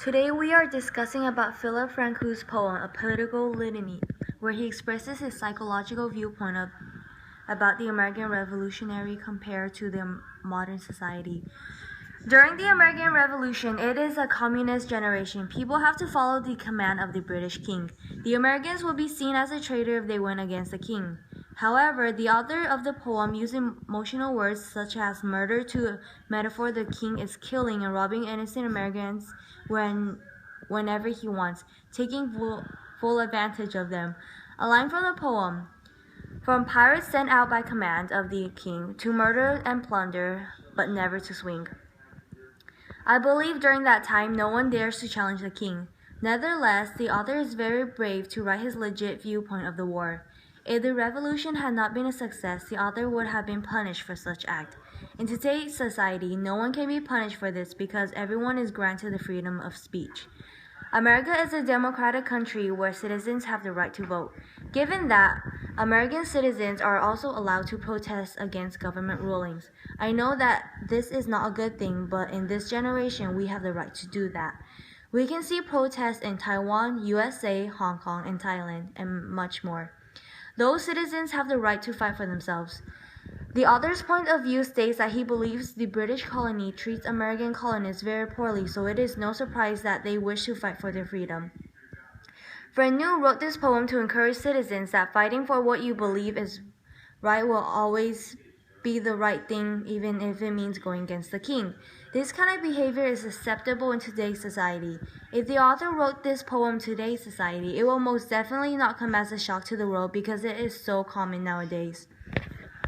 Today we are discussing about Phillip Freneau's poem, A Political Litany, where he expresses his psychological viewpoint about the American Revolutionary compared to the modern society. During the American Revolution, it is a communist generation. People have to follow the command of the British king. The Americans will be seen as a traitor if they went against the king. However, the author of the poem used emotional words such as murder to metaphor the king is killing and robbing innocent Americans whenever he wants, taking full advantage of them. A line from the poem: from pirates sent out by command of the king to murder and plunder, but never to swing. I believe during that time no one dares to challenge the king. Nevertheless, the author is very brave to write his legit viewpoint of the war. If the revolution had not been a success, the author would have been punished for such act. In today's society, no one can be punished for this because everyone is granted the freedom of speech. America is a democratic country where citizens have the right to vote. Given that, American citizens are also allowed to protest against government rulings. I know that this is not a good thing, but in this generation, we have the right to do that. We can see protests in Taiwan, USA, Hong Kong, and Thailand, and much more. Those citizens have the right to fight for themselves. The author's point of view states that he believes the British colony treats American colonists very poorly, so it is no surprise that they wish to fight for their freedom. Freneau wrote this poem to encourage citizens that fighting for what you believe is right will always be the right thing, even if it means going against the king. This kind of behavior is acceptable in today's society. If the author wrote this poem in today's society, it will most definitely not come as a shock to the world because it is so common nowadays.